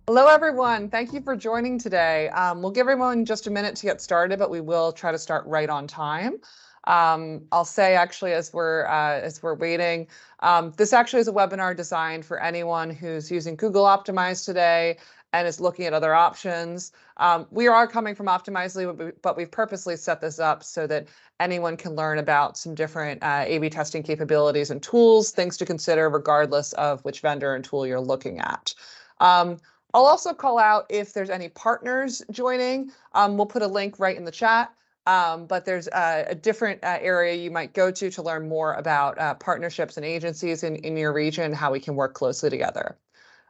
Hello, everyone. Thank you for joining today. We'll give everyone just a minute to get started, but we will try to start right on time. I'll say actually as we're waiting, this actually is a webinar designed for anyone who's using Google Optimize today and is looking at other options. We are coming from Optimizely, but we've purposely set this up so that anyone can learn about some different A/B testing capabilities and tools, things to consider regardless of which vendor and tool you're looking at. I'll also call out if there's any partners joining. We'll put a link right in the chat, but there's a different area you might go to learn more about partnerships and agencies in your region, how we can work closely together.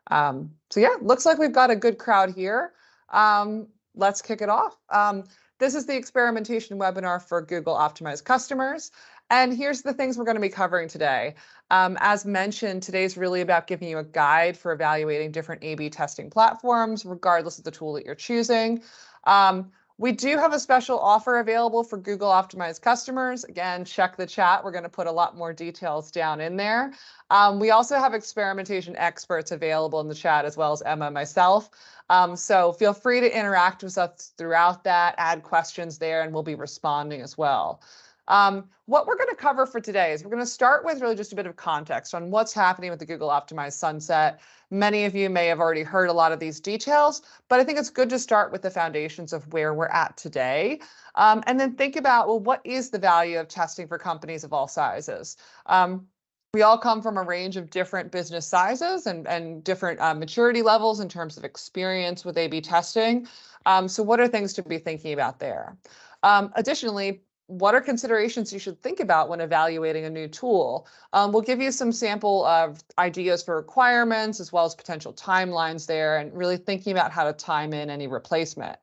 So yeah, looks like we've got a good crowd here. Let's kick it off. This is the experimentation webinar for Google Optimize customers. And here's the things we're going to be covering today. As mentioned, today's really about giving you a guide for evaluating different A/B testing platforms, regardless of the tool that you're choosing. We do have a special offer available for Google Optimize customers. Again, check the chat. We're going to put a lot more details down in there. We also have experimentation experts available in the chat, as well as Emma and myself. So feel free to interact with us throughout that, add questions there, and we'll be responding as well. What we're going to cover for today is we're going to start with really just a bit of context on what's happening with the Google Optimize sunset. Many of you may have already heard a lot of these details, but I think it's good to start with the foundations of where we're at today. And then think about, well, what is the value of testing for companies of all sizes? We all come from a range of different business sizes and different maturity levels in terms of experience with A/B testing. So what are things to be thinking about there? Additionally, what are considerations you should think about when evaluating a new tool? We'll give you some sample ideas for requirements, as well as potential timelines there, and really thinking about how to time in any replacement.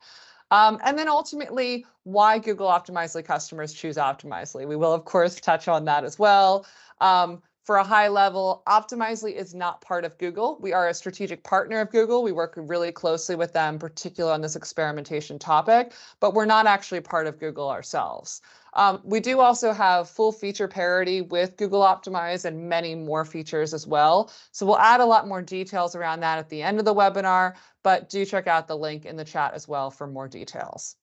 And then ultimately, why Google Optimizely customers choose Optimizely. We will, of course, touch on that as well. For a high level, Optimizely is not part of Google. We are a strategic partner of Google. We work really closely with them, particularly on this experimentation topic, but we're not actually part of Google ourselves. We do also have full feature parity with Google Optimize and many more features as well. So we'll add a lot more details around that at the end of the webinar, but do check out the link in the chat as well for more details.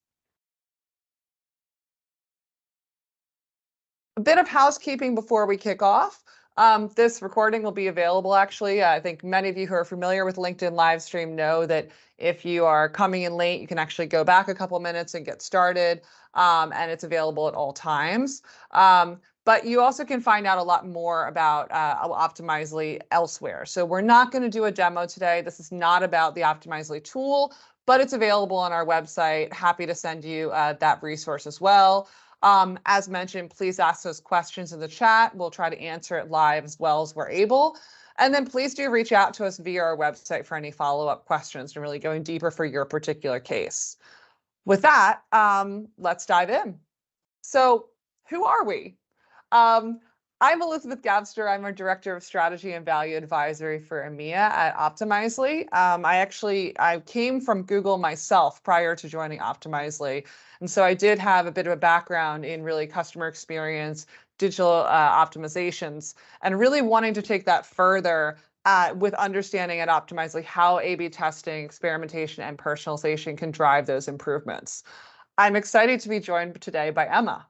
A bit of housekeeping before we kick off. This recording will be available, actually. I think many of you who are familiar with LinkedIn Livestream know that if you are coming in late, you can actually go back a couple minutes and get started, and it's available at all times. But you also can find out a lot more about Optimizely elsewhere. So we're not going to do a demo today. This is not about the Optimizely tool, but it's available on our website. Happy to send you that resource as well. As mentioned, please ask those questions in the chat. We'll try to answer it live as well as we're able. And then please do reach out to us via our website for any follow-up questions and really going deeper for your particular case. With that, let's dive in. So who are we? I'm Elizabeth Gabster. I'm our Director of Strategy and Value Advisory for EMEA at Optimizely. I came from Google myself prior to joining Optimizely. And so I did have a bit of a background in really customer experience, digital optimizations, and really wanting to take that further with understanding at Optimizely how A/B testing, experimentation, and personalization can drive those improvements. I'm excited to be joined today by Emma.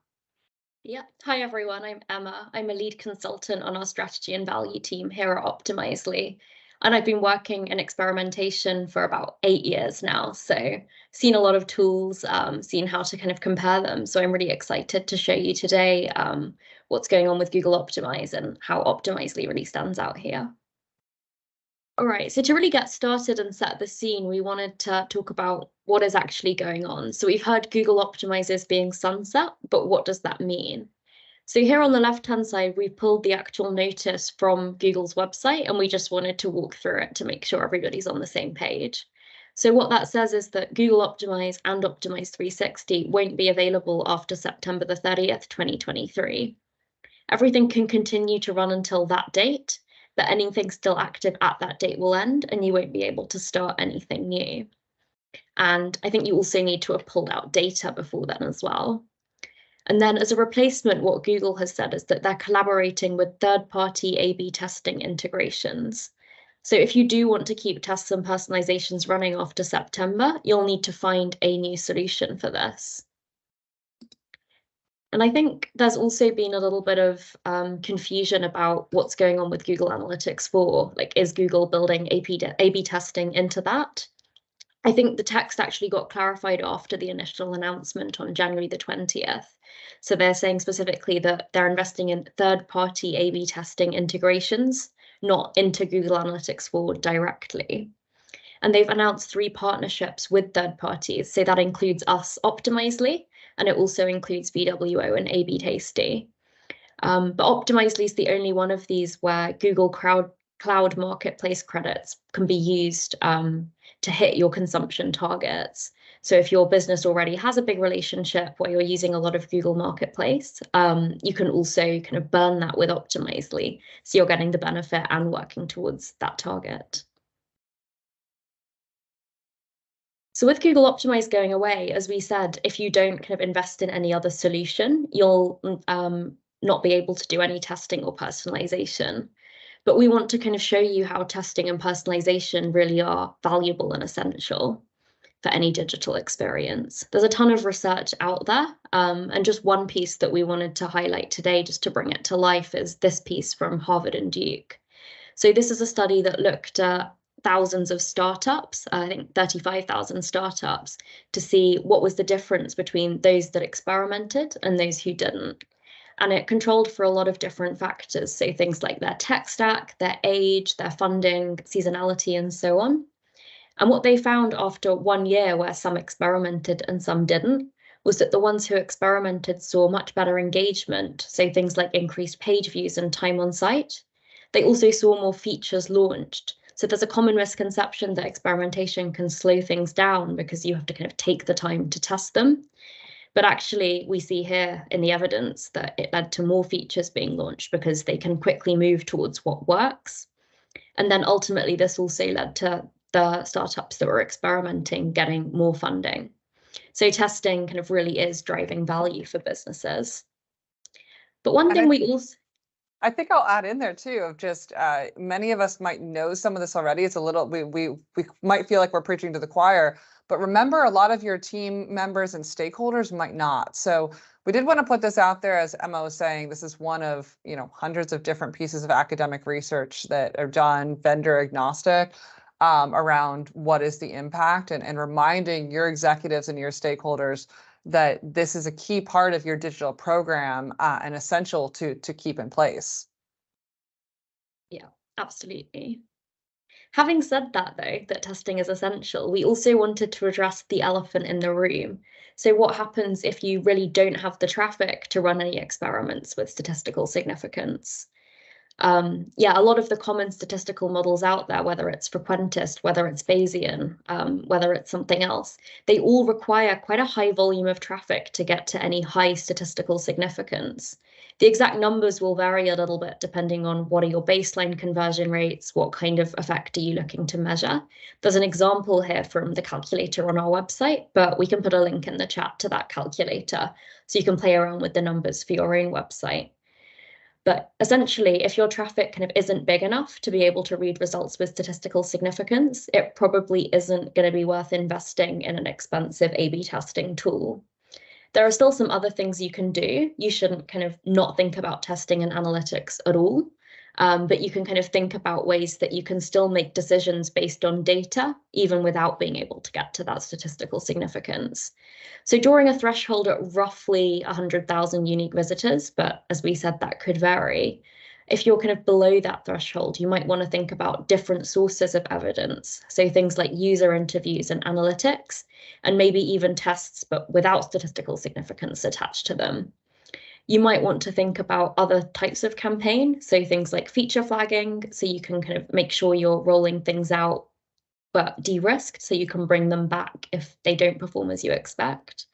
Yeah. Hi, everyone. I'm Emma. I'm a lead consultant on our strategy and value team here at Optimizely. And I've been working in experimentation for about 8 years now. So seen a lot of tools, seen how to kind of compare them. So I'm really excited to show you today what's going on with Google Optimize and how Optimizely really stands out here. All right, so to really get started and set the scene, we wanted to talk about what is actually going on. So we've heard Google Optimizers being sunset, but what does that mean? So here on the left-hand side, we've pulled the actual notice from Google's website, and we just wanted to walk through it to make sure everybody's on the same page. So what that says is that Google Optimize and Optimize 360 won't be available after September the 30th, 2023. Everything can continue to run until that date, but anything still active at that date will end and you won't be able to start anything new. And I think you also need to have pulled out data before then as well. And then as a replacement, what Google has said is that they're collaborating with third-party A/B testing integrations. So if you do want to keep tests and personalizations running after September, you'll need to find a new solution for this. And I think there's also been a little bit of confusion about what's going on with Google Analytics 4. Like, is Google building A/B testing into that? I think the text actually got clarified after the initial announcement on January the 20th. So they're saying specifically that they're investing in third-party A/B testing integrations, not into Google Analytics 4 directly. And they've announced 3 partnerships with third parties. So that includes us, Optimizely, and it also includes VWO and A/B Tasty. But Optimizely is the only one of these where Google Cloud Marketplace credits can be used to hit your consumption targets. So if your business already has a big relationship where you're using a lot of Google Marketplace, you can also kind of burn that with Optimizely. So you're getting the benefit and working towards that target. So with Google Optimize going away, as we said, if you don't kind of invest in any other solution, you'll not be able to do any testing or personalization. But we want to kind of show you how testing and personalization really are valuable and essential for any digital experience. There's a ton of research out there, and just one piece that we wanted to highlight today, just to bring it to life, is this piece from Harvard and Duke. So this is a study that looked at thousands of startups, I think 35,000 startups, to see what was the difference between those that experimented and those who didn't. And it controlled for a lot of different factors, so things like their tech stack, their age, their funding, seasonality, and so on. And what they found after 1 year, where some experimented and some didn't, was that the ones who experimented saw much better engagement, so things like increased page views and time on site. They also saw more features launched. So there's a common misconception that experimentation can slow things down because you have to kind of take the time to test them. But actually, we see here in the evidence that it led to more features being launched because they can quickly move towards what works. And then ultimately, this also led to the startups that were experimenting getting more funding. So testing kind of really is driving value for businesses. But one thing we also... I think I'll add in there too, of just many of us might know some of this already. It's a little, we might feel like we're preaching to the choir, but remember, a lot of your team members and stakeholders might not. So we did want to put this out there, as Emma was saying. This is one of hundreds of different pieces of academic research that are done vendor agnostic around what is the impact, and reminding your executives and your stakeholders that this is a key part of your digital program and essential to keep in place. Yeah, absolutely. Having said that, though, that testing is essential, we also wanted to address the elephant in the room. So what happens if you really don't have the traffic to run any experiments with statistical significance? Yeah, a lot of the common statistical models out there, whether it's frequentist, whether it's Bayesian, whether it's something else, they all require quite a high volume of traffic to get to any high statistical significance. The exact numbers will vary a little bit depending on what are your baseline conversion rates, what kind of effect are you looking to measure. There's an example here from the calculator on our website, but we can put a link in the chat to that calculator so you can play around with the numbers for your own website. But essentially, if your traffic kind of isn't big enough to be able to read results with statistical significance, it probably isn't going to be worth investing in an expensive A/B testing tool. There are still some other things you can do. You shouldn't kind of not think about testing and analytics at all. But you can kind of think about ways that you can still make decisions based on data, even without being able to get to that statistical significance. So drawing a threshold at roughly 100,000 unique visitors, but as we said, that could vary. If you're kind of below that threshold, you might want to think about different sources of evidence. So things like user interviews and analytics, and maybe even tests, but without statistical significance attached to them. You might want to think about other types of campaign, so things like feature flagging, so you can kind of make sure you're rolling things out, but de-risked, so you can bring them back if they don't perform as you expect.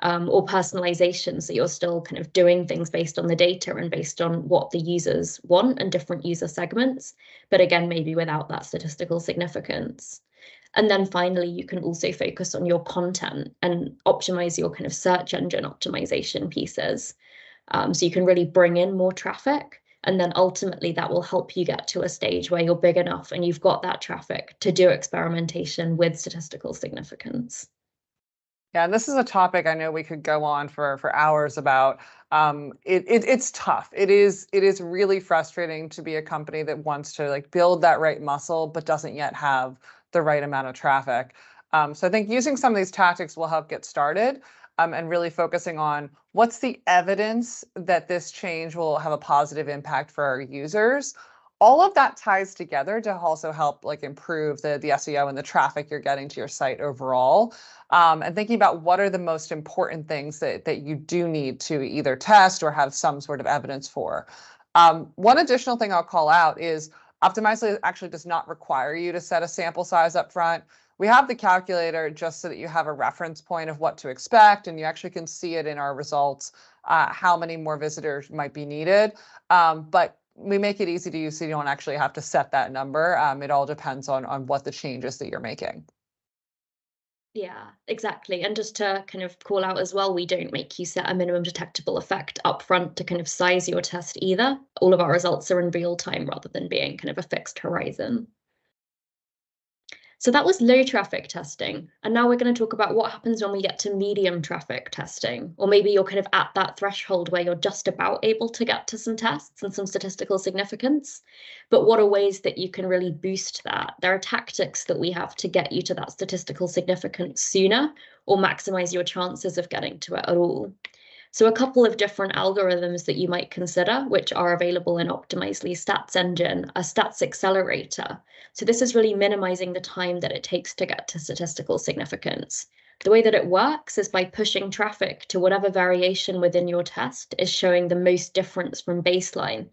Or personalization, so you're still kind of doing things based on the data and based on what the users want and different user segments, but again, maybe without that statistical significance. And then finally, you can also focus on your content and optimize your kind of search engine optimization pieces. So you can really bring in more traffic And then ultimately that will help you get to a stage where you're big enough and you've got that traffic to do experimentation with statistical significance. Yeah, and this is a topic I know we could go on for hours about. It's tough. It is really frustrating to be a company that wants to like build that right muscle, but doesn't yet have the right amount of traffic. So I think using some of these tactics will help get started, and really focusing on what's the evidence that this change will have a positive impact for our users. All of that ties together to also help like improve the SEO and the traffic you're getting to your site overall. And thinking about what are the most important things that you do need to either test or have some sort of evidence for. One additional thing I'll call out is Optimizely actually does not require you to set a sample size up front. We have the calculator just so that you have a reference point of what to expect, and you actually can see it in our results, how many more visitors might be needed. But we make it easy to use so you don't actually have to set that number. It all depends on what the changes that you're making. Yeah, exactly. And just to kind of call out as well, we don't make you set a minimum detectable effect up front to kind of size your test either. All of our results are in real time rather than being kind of a fixed horizon. So that was low traffic testing. And now we're going to talk about what happens when we get to medium traffic testing. Or maybe you're kind of at that threshold where you're just about able to get to some tests and some statistical significance. But what are ways that you can really boost that? There are tactics that we have to get you to that statistical significance sooner or maximize your chances of getting to it at all. So a couple of different algorithms that you might consider, which are available in Optimizely Stats Engine, a stats accelerator. So this is really minimizing the time that it takes to get to statistical significance. The way that it works is by pushing traffic to whatever variation within your test is showing the most difference from baseline.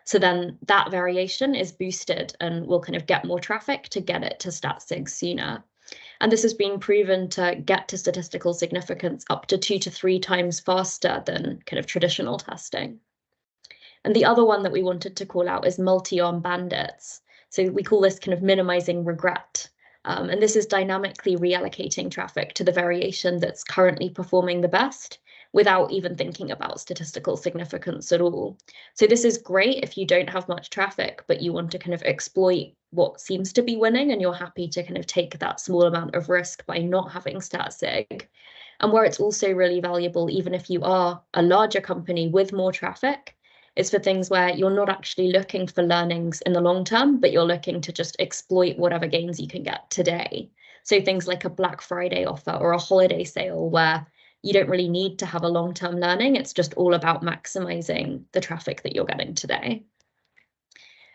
So then that variation is boosted and will kind of get more traffic to get it to stat sig sooner. And this has been proven to get to statistical significance up to 2 to 3 times faster than kind of traditional testing. And the other one that we wanted to call out is multi-arm bandits. So we call this kind of minimizing regret. And this is dynamically reallocating traffic to the variation that's currently performing the best without even thinking about statistical significance at all. So this is great if you don't have much traffic, but you want to kind of exploit what seems to be winning and you're happy to kind of take that small amount of risk by not having stat sig. And where it's also really valuable, even if you are a larger company with more traffic, is for things where you're not actually looking for learnings in the long term, but you're looking to just exploit whatever gains you can get today. So things like a Black Friday offer or a holiday sale where you don't really need to have a long-term learning. It's just all about maximizing the traffic that you're getting today.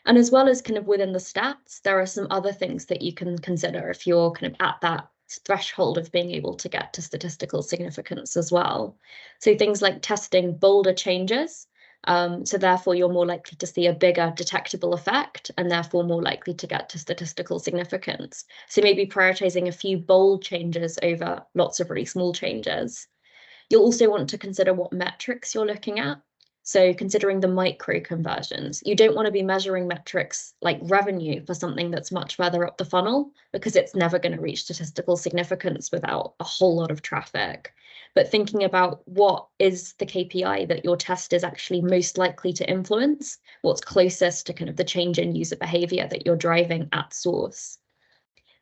And as well as kind of within the stats, there are some other things that you can consider if you're kind of at that threshold of being able to get to statistical significance as well. So things like testing bolder changes. So therefore, you're more likely to see a bigger detectable effect and therefore more likely to get to statistical significance. So maybe prioritizing a few bold changes over lots of really small changes. You'll also want to consider what metrics you're looking at. So considering the micro conversions, you don't want to be measuring metrics like revenue for something that's much further up the funnel because it's never going to reach statistical significance without a whole lot of traffic. But thinking about what is the KPI that your test is actually most likely to influence, what's closest to kind of the change in user behavior that you're driving at source.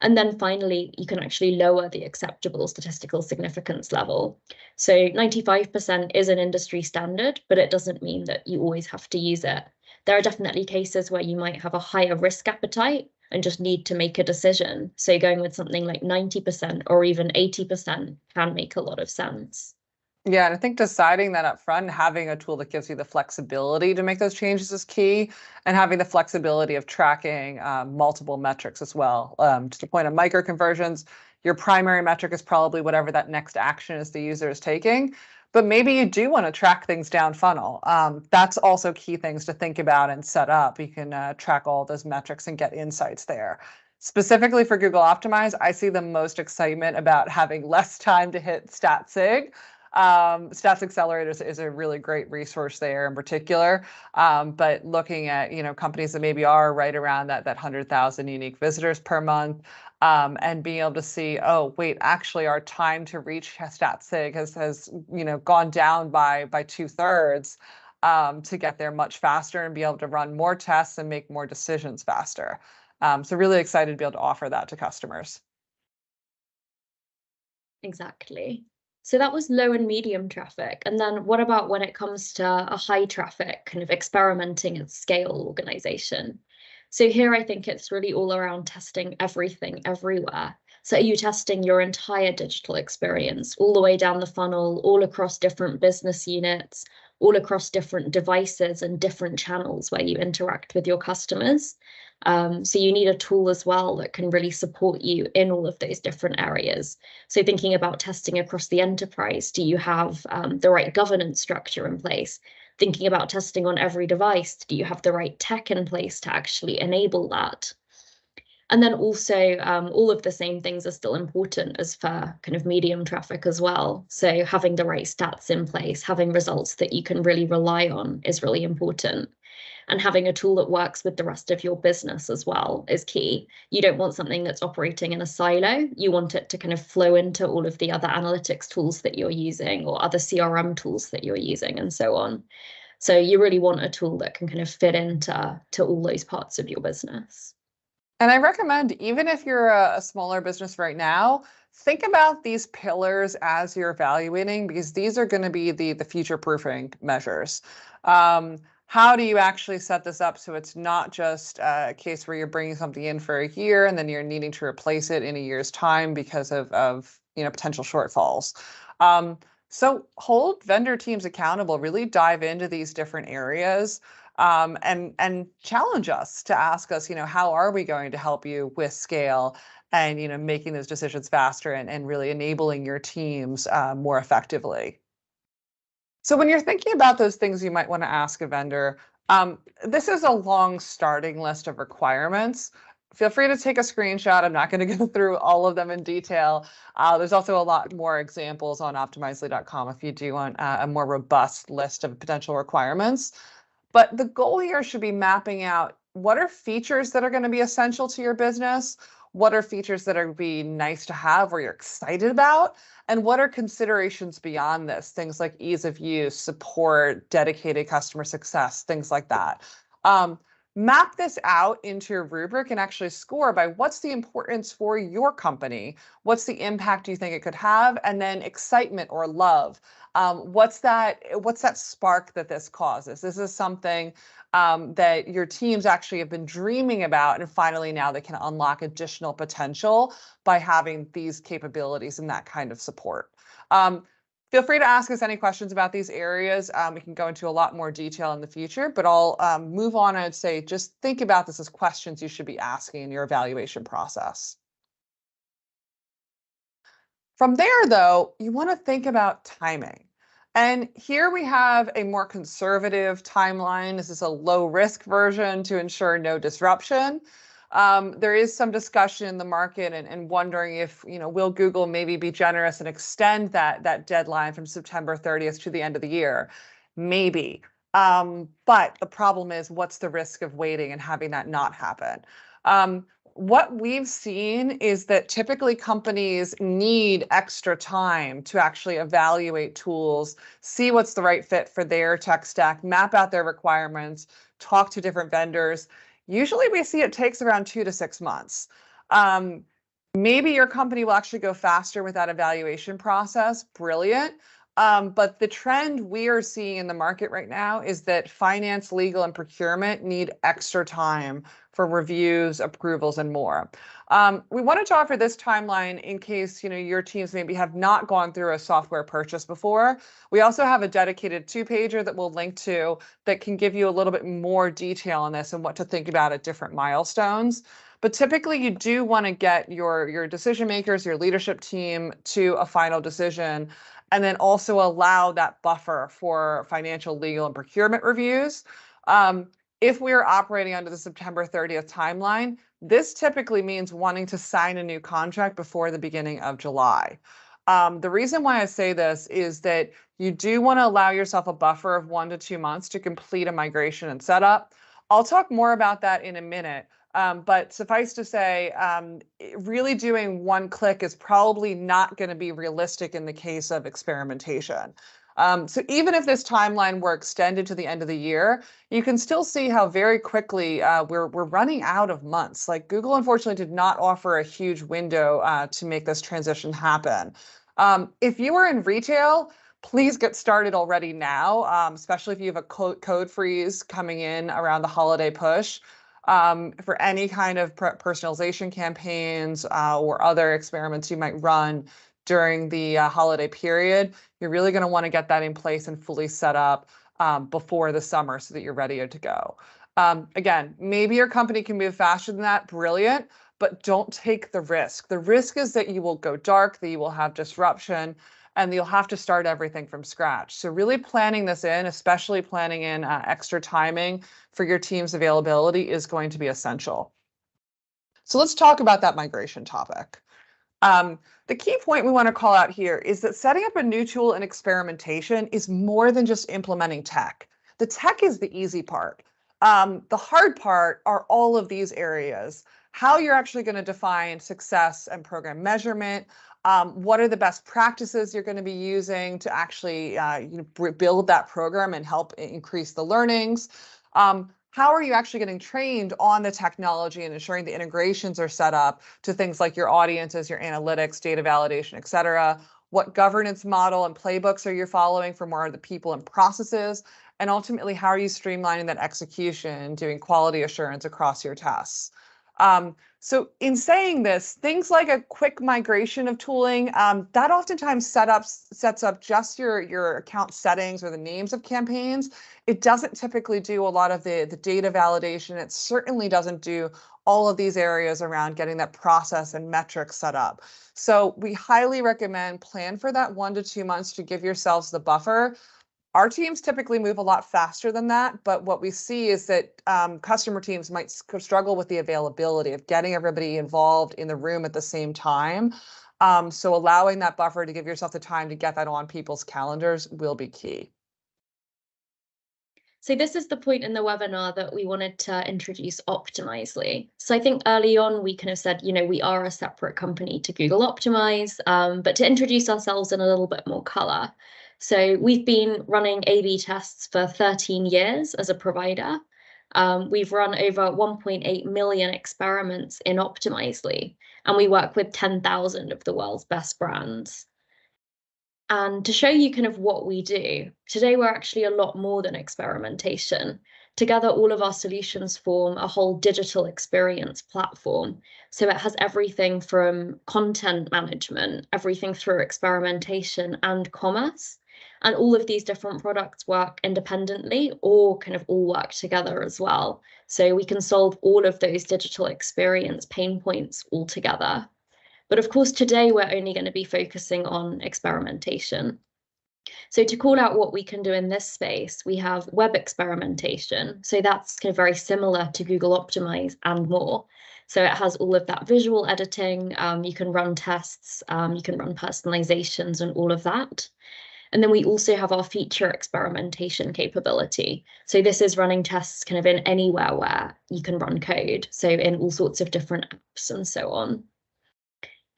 And then finally, you can actually lower the acceptable statistical significance level. So 95% is an industry standard, but it doesn't mean that you always have to use it. There are definitely cases where you might have a higher risk appetite and just need to make a decision. So going with something like 90% or even 80% can make a lot of sense. Yeah, and I think deciding that up front and having a tool that gives you the flexibility to make those changes is key, and having the flexibility of tracking multiple metrics as well. To the point of micro conversions, your primary metric is probably whatever that next action is the user is taking, but maybe you do want to track things down funnel. That's also key things to think about and set up. You can track all those metrics and get insights there. Specifically for Google Optimize, I see the most excitement about having less time to hit stat sig. Stats Accelerators is a really great resource there in particular. But looking at companies that maybe are right around that 100,000 unique visitors per month, and being able to see, oh wait, actually our time to reach stat sig has gone down by 2/3. to get there much faster and be able to run more tests and make more decisions faster. So really excited to be able to offer that to customers. Exactly. So that was low and medium traffic. And then what about when it comes to a high traffic kind of experimenting at scale organization? So here I think it's really all around testing everything everywhere. So are you testing your entire digital experience all the way down the funnel, all across different business units, all across different devices and different channels where you interact with your customers? So you need a tool as well that can really support you in all of those different areas. So thinking about testing across the enterprise, do you have the right governance structure in place? Thinking about testing on every device, do you have the right tech in place to actually enable that? And then also all of the same things are still important as for kind of medium traffic as well. So having the right stats in place, having results that you can really rely on is really important. And having a tool that works with the rest of your business as well is key. You don't want something that's operating in a silo. You want it to kind of flow into all of the other analytics tools that you're using or other CRM tools that you're using and so on. So you really want a tool that can kind of fit into all those parts of your business. And I recommend, even if you're a smaller business right now, think about these pillars as you're evaluating, because these are going to be the future proofing measures. How do you actually set this up so it's not just a case where you're bringing something in for a year and then you're needing to replace it in a year's time because of potential shortfalls. So hold vendor teams accountable, really dive into these different areas. And challenge us to ask us, how are we going to help you with scale and, making those decisions faster and really enabling your teams more effectively. So when you're thinking about those things you might want to ask a vendor, this is a long starting list of requirements. Feel free to take a screenshot. I'm not going to go through all of them in detail. There's also a lot more examples on optimizely.com if you do want a more robust list of potential requirements. But the goal here should be mapping out what are features that are going to be essential to your business, what are features that are be nice to have or you're excited about, and what are considerations beyond this, things like ease of use, support, dedicated customer success, things like that. Map this out into your rubric and actually score by what's the importance for your company, what's the impact you think it could have, and then excitement or love. What's that spark that this causes? This is something that your teams actually have been dreaming about, and finally now they can unlock additional potential by having these capabilities and that kind of support. Feel free to ask us any questions about these areas. We can go into a lot more detail in the future, but I'll move on and say just think about this as questions you should be asking in your evaluation process. From there, though, you want to think about timing. And here we have a more conservative timeline. This is a low risk version to ensure no disruption. There is some discussion in the market and wondering if, will Google maybe be generous and extend that deadline from September 30th to the end of the year? Maybe. But the problem is, what's the risk of waiting and having that not happen? What we've seen is that typically companies need extra time to actually evaluate tools, see what's the right fit for their tech stack, map out their requirements, talk to different vendors. Usually we see it takes around 2 to 6 months. Maybe your company will actually go faster with that evaluation process. Brilliant. But the trend we are seeing in the market right now is that finance, legal, and procurement need extra time for reviews, approvals, and more. We wanted to offer this timeline in case your teams maybe have not gone through a software purchase before. We also have a dedicated 2-pager that we'll link to that can give you a little bit more detail on this and what to think about at different milestones. But typically you do want to get your decision makers, your leadership team to a final decision, and then also allow that buffer for financial, legal, and procurement reviews. If we are operating under the September 30th timeline, this typically means wanting to sign a new contract before the beginning of July. The reason why I say this is that you do want to allow yourself a buffer of 1 to 2 months to complete a migration and setup. I'll talk more about that in a minute. But suffice to say, really doing one click is probably not going to be realistic in the case of experimentation. So even if this timeline were extended to the end of the year, you can still see how very quickly we're running out of months. Like Google, unfortunately, did not offer a huge window to make this transition happen. If you are in retail, please get started already now, especially if you have a code freeze coming in around the holiday push. For any kind of personalization campaigns or other experiments you might run during the holiday period, you're really going to want to get that in place and fully set up before the summer so that you're ready to go. Again, maybe your company can move faster than that, brilliant, but don't take the risk. The risk is that you will go dark, that you will have disruption, and you'll have to start everything from scratch. So really planning this in, especially planning in extra timing for your team's availability, is going to be essential. So let's talk about that migration topic. The key point we want to call out here is that setting up a new tool in experimentation is more than just implementing tech. The tech is the easy part. The hard part are all of these areas. How you're actually going to define success and program measurement. What are the best practices you're going to be using to actually build that program and help increase the learnings? How are you actually getting trained on the technology and ensuring the integrations are set up to things like your audiences, your analytics, data validation, et cetera? What governance model and playbooks are you following for more of the people and processes? And ultimately, how are you streamlining that execution, doing quality assurance across your tests? So in saying this, things like a quick migration of tooling, that oftentimes sets up just your account settings or the names of campaigns. It doesn't typically do a lot of the data validation. It certainly doesn't do all of these areas around getting that process and metrics set up. So we highly recommend plan for that 1 to 2 months to give yourselves the buffer. Our teams typically move a lot faster than that, but what we see is that customer teams might struggle with the availability of getting everybody involved in the room at the same time. So allowing that buffer to give yourself the time to get that on people's calendars will be key. So this is the point in the webinar that we wanted to introduce Optimizely. So I think early on we kind of said, we are a separate company to Google Optimize, but to introduce ourselves in a little bit more color. So we've been running A/B tests for 13 years as a provider. We've run over 1.8 million experiments in Optimizely, and we work with 10,000 of the world's best brands. And to show you kind of what we do, today we're actually a lot more than experimentation. Together, all of our solutions form a whole digital experience platform. So it has everything from content management, everything through experimentation and commerce. And all of these different products work independently or kind of all work together as well. So we can solve all of those digital experience pain points all together. But of course, today we're only going to be focusing on experimentation. So to call out what we can do in this space, we have web experimentation. So that's kind of very similar to Google Optimize and more. So it has all of that visual editing. You can run tests, you can run personalizations and all of that. And then we also have our feature experimentation capability. So this is running tests kind of in anywhere where you can run code. So in all sorts of different apps and so on.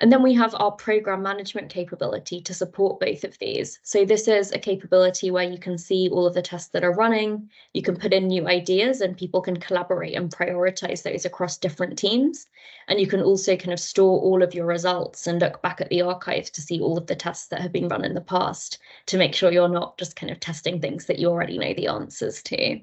And then we have our program management capability to support both of these. So this is a capability where you can see all of the tests that are running, you can put in new ideas and people can collaborate and prioritize those across different teams. And you can also kind of store all of your results and look back at the archive to see all of the tests that have been run in the past to make sure you're not just kind of testing things that you already know the answers to.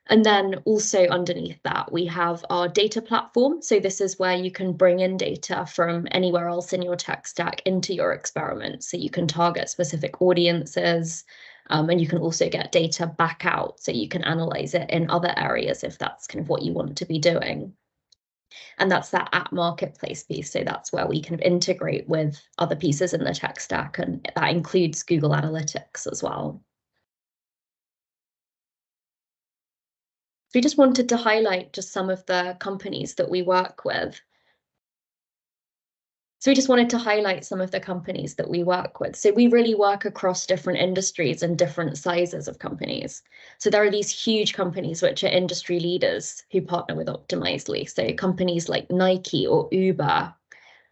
And then also underneath that, we have our data platform. So this is where you can bring in data from anywhere else in your tech stack into your experiment. So you can target specific audiences, and you can also get data back out so you can analyze it in other areas if that's kind of what you want to be doing. And that's that app marketplace piece. So that's where we kind of integrate with other pieces in the tech stack, and that includes Google Analytics as well. We just wanted to highlight just some of the companies that we work with. So we just wanted to highlight some of the companies that we work with. So we really work across different industries and different sizes of companies. So there are these huge companies which are industry leaders who partner with Optimizely. So companies like Nike or Uber,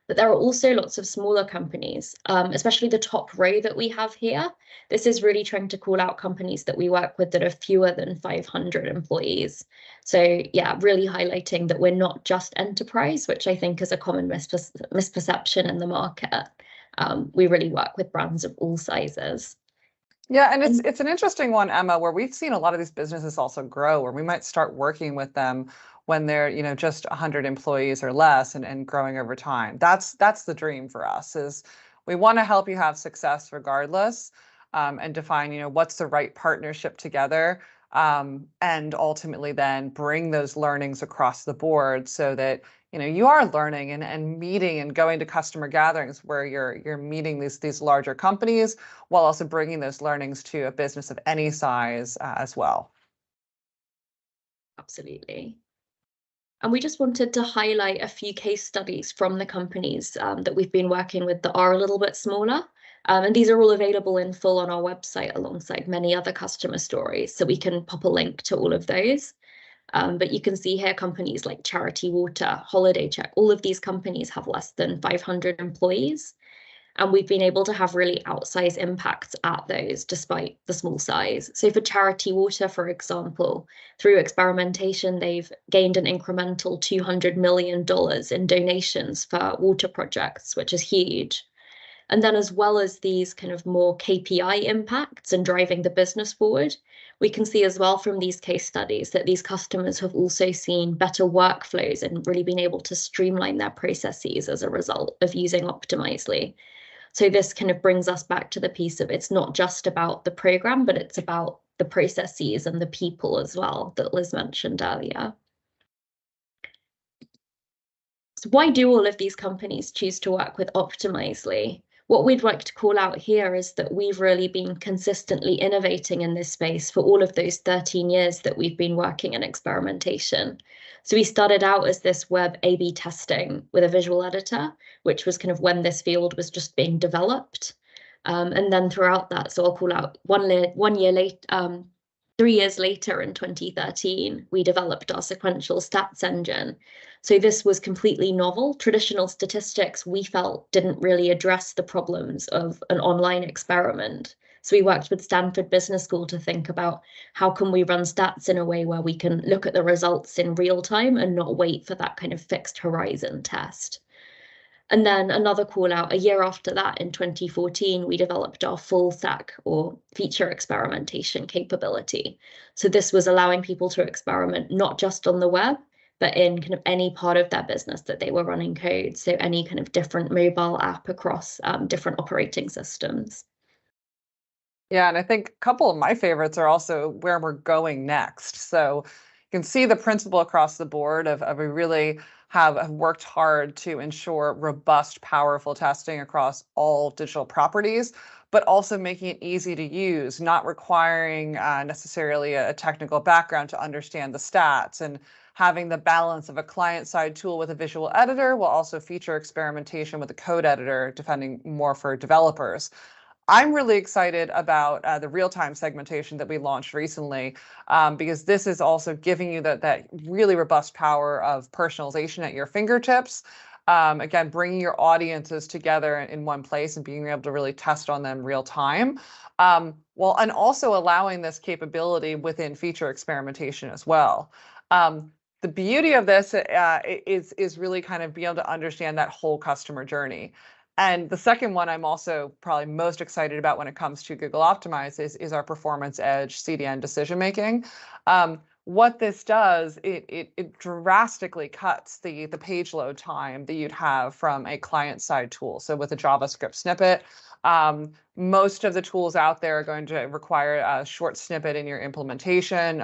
But there are also lots of smaller companies, especially the top row that we have here. This is really trying to call out companies that we work with that are fewer than 500 employees. So yeah, really highlighting that we're not just enterprise, which I think is a common misperception in the market. We really work with brands of all sizes. Yeah, and it's an interesting one, Emma, where we've seen a lot of these businesses also grow, where we might start working with them when they're, just 100 employees or less and growing over time. That's the dream for us, is we want to help you have success regardless, and define, what's the right partnership together, and ultimately then bring those learnings across the board so that you are learning and meeting and going to customer gatherings where you're meeting these larger companies while also bringing those learnings to a business of any size as well. Absolutely. And we just wanted to highlight a few case studies from the companies that we've been working with that are a little bit smaller. And these are all available in full on our website alongside many other customer stories. So we can pop a link to all of those. But you can see here companies like Charity Water, Holiday Check, all of these companies have less than 500 employees. And we've been able to have really outsized impacts at those despite the small size. So for Charity Water, for example, through experimentation, they've gained an incremental $200 million in donations for water projects, which is huge. And then as well as these kind of more KPI impacts and driving the business forward, we can see as well from these case studies that these customers have also seen better workflows and really been able to streamline their processes as a result of using Optimizely. So this kind of brings us back to the piece of it's not just about the program, but it's about the processes and the people as well that Liz mentioned earlier. So why do all of these companies choose to work with Optimizely? What we'd like to call out here is that we've really been consistently innovating in this space for all of those 13 years that we've been working in experimentation. So we started out as this web A/B testing with a visual editor, which was kind of when this field was just being developed. And then throughout that, so I'll call out 1 year late, 3 years later in 2013, we developed our sequential stats engine. So this was completely novel. Traditional statistics, we felt, didn't really address the problems of an online experiment. So we worked with Stanford Business School to think about how can we run stats in a way where we can look at the results in real time and not wait for that kind of fixed horizon test. And then another call out, a year after that, in 2014, we developed our full stack or feature experimentation capability. So this was allowing people to experiment not just on the web, but in kind of any part of their business that they were running code. So any kind of different mobile app across different operating systems. Yeah, and I think a couple of my favorites are also where we're going next. So you can see the principle across the board of we really have worked hard to ensure robust, powerful testing across all digital properties, but also making it easy to use, not requiring necessarily a technical background to understand the stats, and having the balance of a client-side tool with a visual editor while also feature experimentation with a code editor, depending more for developers. I'm really excited about the real-time segmentation that we launched recently, because this is also giving you that really robust power of personalization at your fingertips. Again, bringing your audiences together in one place and being able to really test on them real time. And also allowing this capability within feature experimentation as well. The beauty of this is really kind of being able to understand that whole customer journey. And the second one I'm also probably most excited about when it comes to Google Optimize is our Performance Edge CDN decision making. What this does, it drastically cuts the page load time that you'd have from a client-side tool. So with a JavaScript snippet, most of the tools out there are going to require a short snippet in your implementation.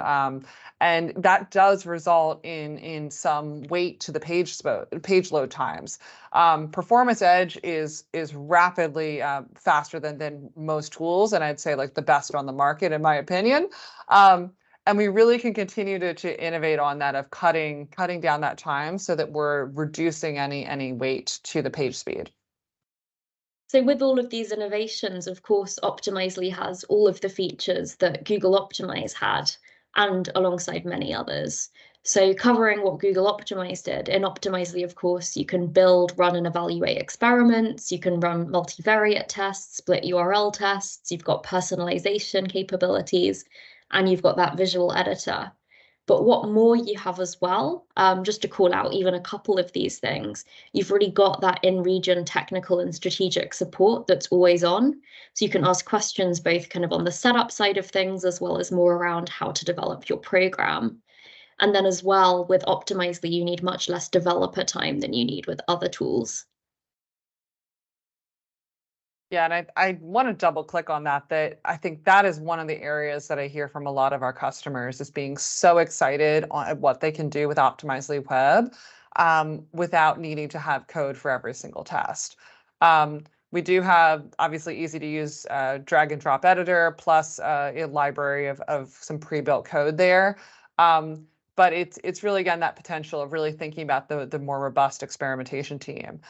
And that does result in some weight to the page load times. Performance Edge is rapidly faster than most tools, and I'd say like the best on the market in my opinion. And we really can continue to innovate on that of cutting down that time so that we're reducing any weight to the page speed. So with all of these innovations, of course, Optimizely has all of the features that Google Optimize had, and alongside many others. So covering what Google Optimize did. In Optimizely, of course, you can build, run, and evaluate experiments. You can run multivariate tests, split URL tests. You've got personalization capabilities, and you've got that visual editor. But what more you have as well, just to call out even a couple of these things, you've really got that in-region technical and strategic support that's always on. So you can ask questions both kind of on the setup side of things, as well as more around how to develop your program. And then as well, with Optimizely, you need much less developer time than you need with other tools. Yeah, and I want to double click on that, that I think that is one of the areas that I hear from a lot of our customers is being so excited on what they can do with Optimizely Web without needing to have code for every single test. We do have obviously easy to use drag and drop editor plus a library of some pre-built code there. But it's really, again, that potential of really thinking about the more robust experimentation team.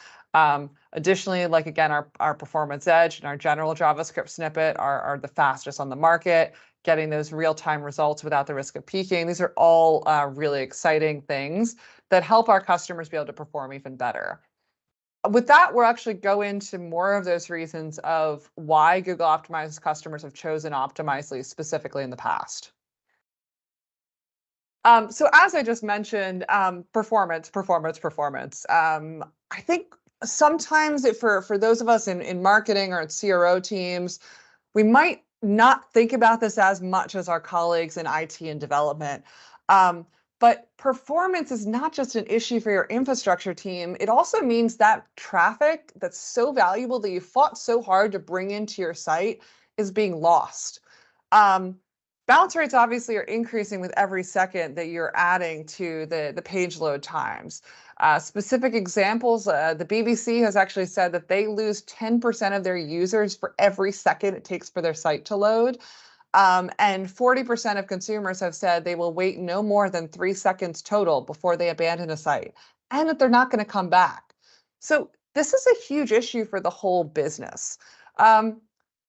Additionally, like again, our performance edge and our general JavaScript snippet are the fastest on the market, getting those real-time results without the risk of peaking. These are all really exciting things that help our customers be able to perform even better. With that, we'll actually go into more of those reasons of why Google Optimize customers have chosen Optimizely specifically in the past. So as I just mentioned, performance. I think sometimes for those of us in marketing or at CRO teams, we might not think about this as much as our colleagues in IT and development. But performance is not just an issue for your infrastructure team. It also means that traffic that's so valuable that you fought so hard to bring into your site is being lost. Bounce rates obviously are increasing with every second that you're adding to the page load times. Specific examples, the BBC has actually said that they lose 10% of their users for every second it takes for their site to load. And 40% of consumers have said they will wait no more than 3 seconds total before they abandon a site, and that they're not going to come back. So this is a huge issue for the whole business.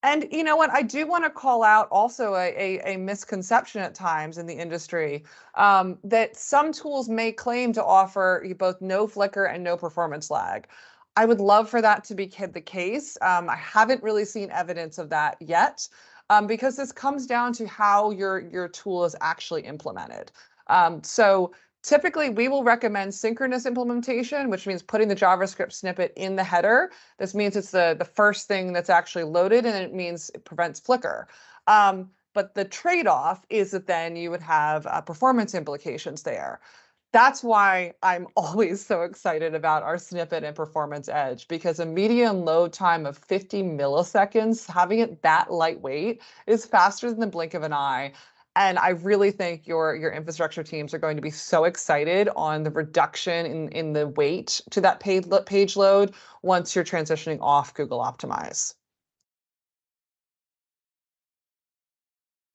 And you know what? I do want to call out also a misconception at times in the industry that some tools may claim to offer both no flicker and no performance lag. I would love for that to be the case. I haven't really seen evidence of that yet because this comes down to how your tool is actually implemented. So typically, we will recommend synchronous implementation, which means putting the JavaScript snippet in the header. This means it's the first thing that's actually loaded, and it means it prevents flicker. But the trade-off is that then you would have performance implications there. That's why I'm always so excited about our snippet and performance edge, because a median load time of 50 milliseconds, having it that lightweight, is faster than the blink of an eye. And I really think your infrastructure teams are going to be so excited on the reduction in the wait to that page load once you're transitioning off Google Optimize.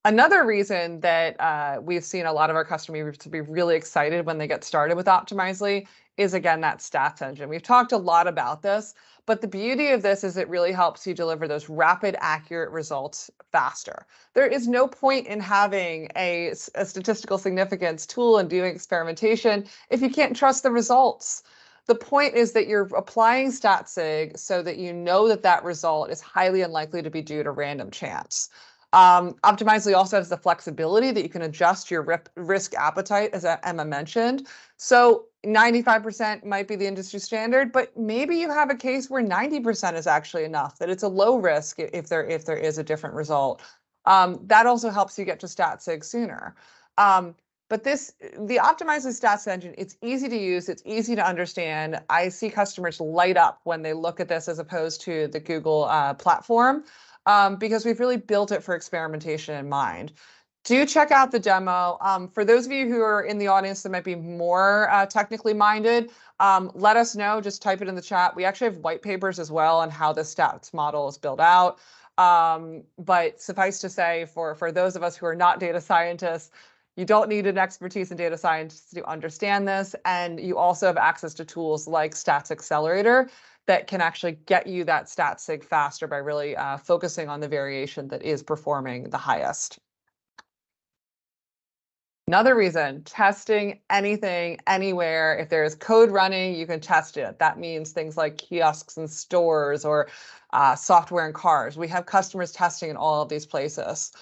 Another reason that we've seen a lot of our customers to be really excited when they get started with Optimizely is, again, that stats engine. We've talked a lot about this, but the beauty of this is it really helps you deliver those rapid, accurate results faster. There is no point in having a statistical significance tool and doing experimentation if you can't trust the results. The point is that you're applying StatSig so that you know that that result is highly unlikely to be due to random chance. Optimizely also has the flexibility that you can adjust your risk appetite, as Emma mentioned. So 95% might be the industry standard, but maybe you have a case where 90% is actually enough, that it's a low risk if there is a different result. That also helps you get to StatSig sooner. But the Optimizely stats engine, it's easy to use, it's easy to understand. I see customers light up when they look at this as opposed to the Google platform. Because we've really built it for experimentation in mind. Do check out the demo. For those of you who are in the audience that might be more technically minded, let us know. Just type it in the chat. We actually have white papers as well on how the stats model is built out. But suffice to say, for those of us who are not data scientists, you don't need an expertise in data science to understand this. And you also have access to tools like Stats Accelerator that can actually get you that StatSig faster by really focusing on the variation that is performing the highest. Another reason, testing anything, anywhere. If there's code running, you can test it. That means things like kiosks in stores or software in cars. We have customers testing in all of these places.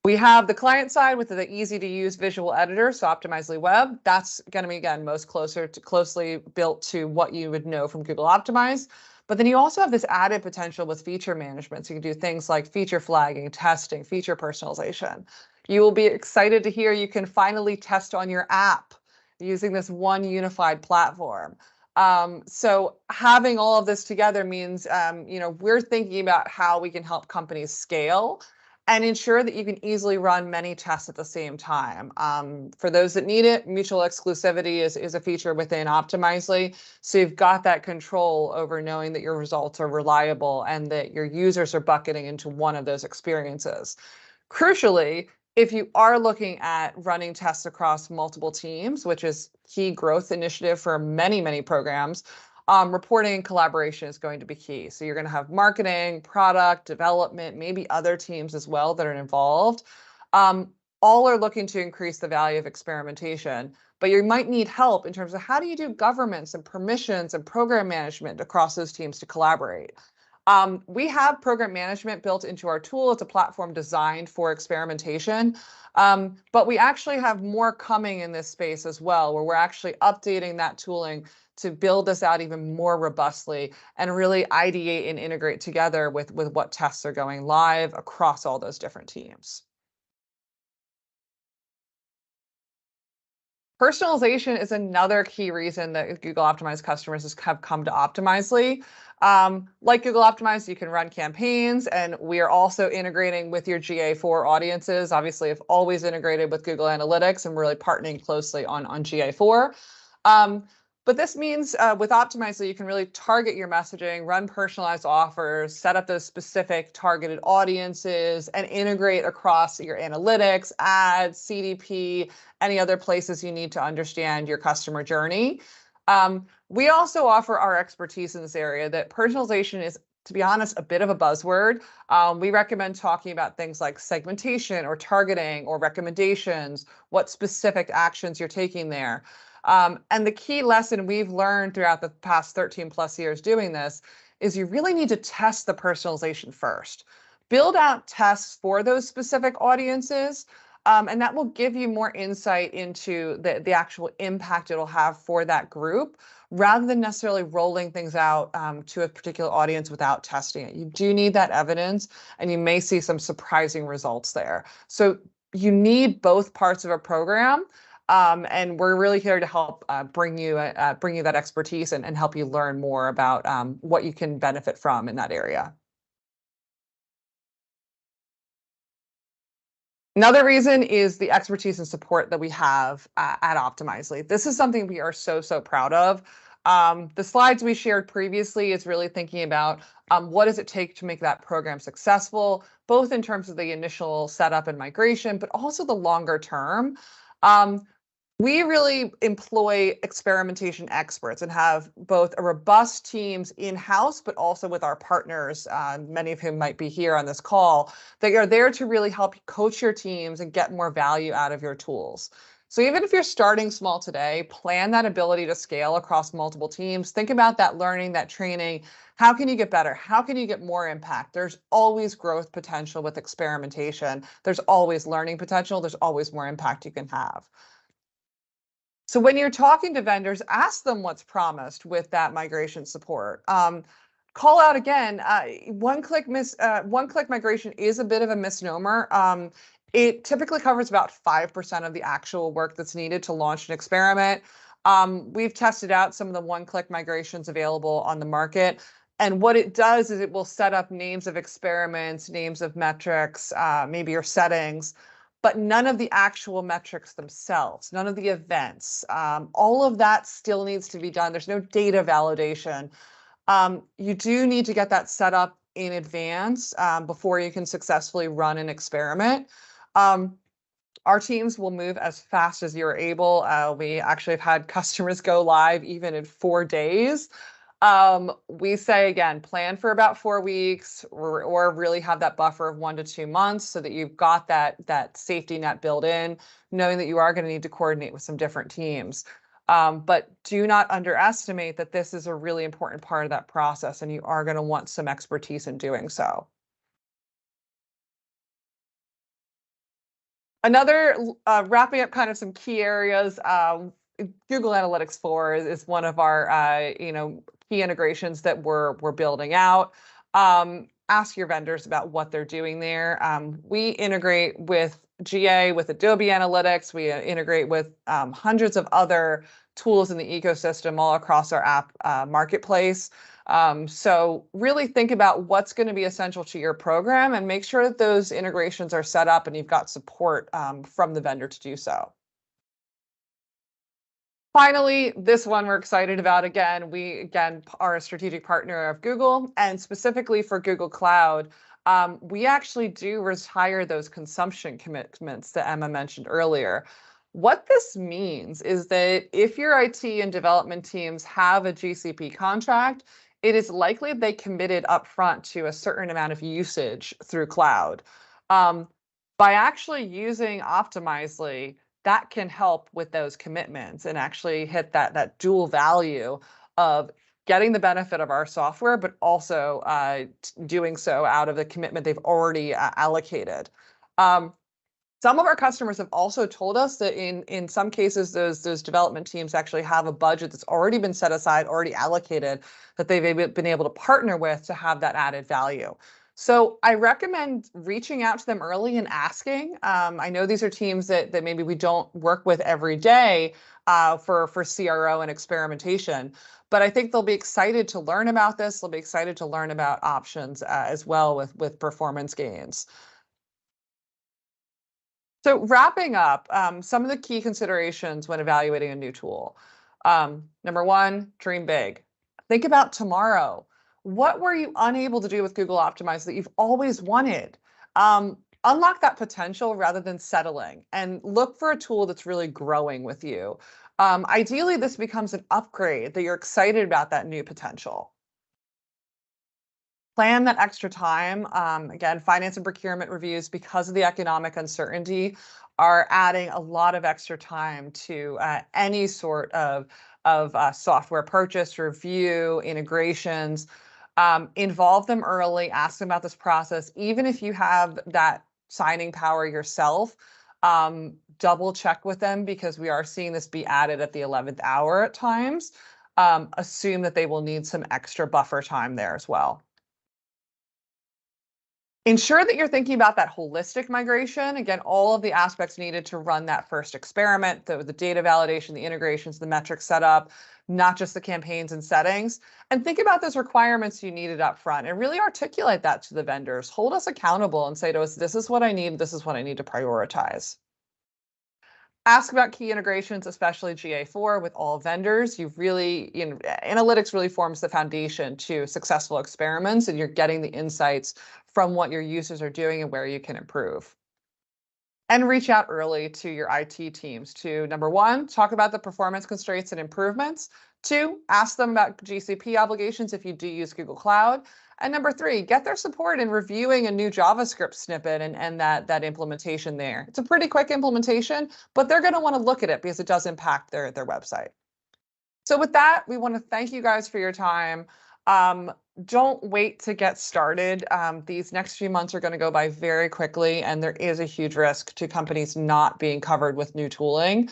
We have the client side with the easy to use visual editor, so Optimizely Web. That's going to be, again, most closely built to what you would know from Google Optimize. But then you also have this added potential with feature management. So you can do things like feature flagging, testing, feature personalization. You will be excited to hear you can finally test on your app using this one unified platform. So having all of this together means, we're thinking about how we can help companies scale and ensure that you can easily run many tests at the same time. For those that need it, mutual exclusivity is a feature within Optimizely. So you've got that control over knowing that your results are reliable and that your users are bucketing into one of those experiences. Crucially, if you are looking at running tests across multiple teams, which is key growth initiative for many, many programs, reporting and collaboration is going to be key. So you're going to have marketing, product development, maybe other teams as well that are involved. All are looking to increase the value of experimentation, but you might need help in terms of how do you do governance and permissions and program management across those teams to collaborate. We have program management built into our tool. It's a platform designed for experimentation, but we actually have more coming in this space as well, where we're actually updating that tooling to build this out even more robustly and really ideate and integrate together with what tests are going live across all those different teams. Personalization is another key reason that Google Optimize customers have come to Optimizely. Like Google Optimize, you can run campaigns, and we are also integrating with your GA4 audiences. Obviously, have always integrated with Google Analytics and really partnering closely on GA4. But this means with Optimizely, you can really target your messaging, run personalized offers, set up those specific targeted audiences, and integrate across your analytics, ads, CDP, any other places you need to understand your customer journey. We also offer our expertise in this area that personalization is, to be honest, a bit of a buzzword. We recommend talking about things like segmentation or targeting or recommendations, what specific actions you're taking there. And the key lesson we've learned throughout the past 13 plus years doing this is you really need to test the personalization first. Build out tests for those specific audiences, and that will give you more insight into the actual impact it'll have for that group, rather than necessarily rolling things out to a particular audience without testing it. You do need that evidence, and you may see some surprising results there. So you need both parts of a program. And we're really here to help bring you that expertise and help you learn more about what you can benefit from in that area. Another reason is the expertise and support that we have at Optimizely. This is something we are so proud of. The slides we shared previously is really thinking about what does it take to make that program successful, both in terms of the initial setup and migration, but also the longer term. We really employ experimentation experts and have both a robust teams in-house, but also with our partners, many of whom might be here on this call, that are there to really help coach your teams and get more value out of your tools. So even if you're starting small today, plan that ability to scale across multiple teams. Think about that learning, that training. How can you get better? How can you get more impact? There's always growth potential with experimentation. There's always learning potential. There's always more impact you can have. So when you're talking to vendors, ask them what's promised with that migration support. Call out again, one-click migration is a bit of a misnomer. It typically covers about 5% of the actual work that's needed to launch an experiment. We've tested out some of the one-click migrations available on the market. And what it does is it will set up names of experiments, names of metrics, maybe your settings, but none of the actual metrics themselves, none of the events. All of that still needs to be done. There's no data validation. You do need to get that set up in advance before you can successfully run an experiment. Our teams will move as fast as you're able. We actually have had customers go live even in 4 days. We say, again, plan for about 4 weeks or really have that buffer of 1 to 2 months so that you've got that safety net built in, knowing that you are going to need to coordinate with some different teams. But do not underestimate that this is a really important part of that process, and you are going to want some expertise in doing so. Another wrapping up kind of some key areas, Google Analytics 4 is one of our key integrations that we're building out. Ask your vendors about what they're doing there. We integrate with GA, with Adobe Analytics. We integrate with hundreds of other tools in the ecosystem all across our app marketplace. So really think about what's going to be essential to your program and make sure that those integrations are set up and you've got support from the vendor to do so. Finally, this one we're excited about. We are a strategic partner of Google, and specifically for Google Cloud, we actually do retire those consumption commitments that Emma mentioned earlier. What this means is that if your IT and development teams have a GCP contract, it is likely they committed upfront to a certain amount of usage through cloud. By actually using Optimizely, that can help with those commitments and actually hit that dual value of getting the benefit of our software, but also doing so out of the commitment they've already allocated. Some of our customers have also told us that in some cases, those development teams actually have a budget that's already been set aside, already allocated, that they've been able to partner with to have that added value. So I recommend reaching out to them early and asking. I know these are teams that maybe we don't work with every day for CRO and experimentation, but I think they'll be excited to learn about this. They'll be excited to learn about options as well with performance gains. So wrapping up, some of the key considerations when evaluating a new tool. Number one, dream big. Think about tomorrow. What were you unable to do with Google Optimize that you've always wanted? Unlock that potential rather than settling, and look for a tool that's really growing with you. Ideally, this becomes an upgrade that you're excited about that new potential. Plan that extra time. Again, finance and procurement reviews, because of the economic uncertainty, are adding a lot of extra time to any sort of software purchase, review, integrations. Involve them early, ask them about this process. Even if you have that signing power yourself, double check with them, because we are seeing this be added at the 11th hour at times. Assume that they will need some extra buffer time there as well. Ensure that you're thinking about that holistic migration. Again, all of the aspects needed to run that first experiment, the data validation, the integrations, the metrics setup, not just the campaigns and settings. And think about those requirements you needed up front and really articulate that to the vendors. Hold us accountable and say to us, this is what I need, this is what I need to prioritize. Ask about key integrations, especially GA4 with all vendors. Analytics really forms the foundation to successful experiments, and you're getting the insights from what your users are doing and where you can improve. And reach out early to your IT teams to, number one, talk about the performance constraints and improvements. Two, ask them about GCP obligations if you do use Google Cloud. And number three, get their support in reviewing a new JavaScript snippet and that implementation there. It's a pretty quick implementation, but they're going to want to look at it because it does impact their website. So with that, we want to thank you guys for your time. Don't wait to get started. These next few months are going to go by very quickly, and there is a huge risk to companies not being covered with new tooling.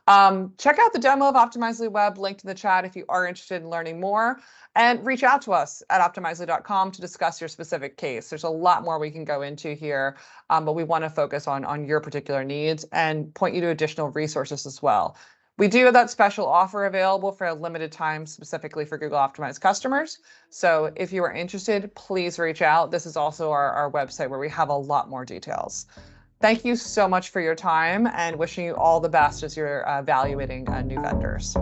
Check out the demo of Optimizely Web linked in the chat if you are interested in learning more, and reach out to us at optimizely.com to discuss your specific case. There's a lot more we can go into here, but we want to focus on your particular needs and point you to additional resources as well. We do have that special offer available for a limited time specifically for Google Optimized customers. So if you are interested, please reach out. This is also our website where we have a lot more details. Thank you so much for your time, and wishing you all the best as you're evaluating new vendors.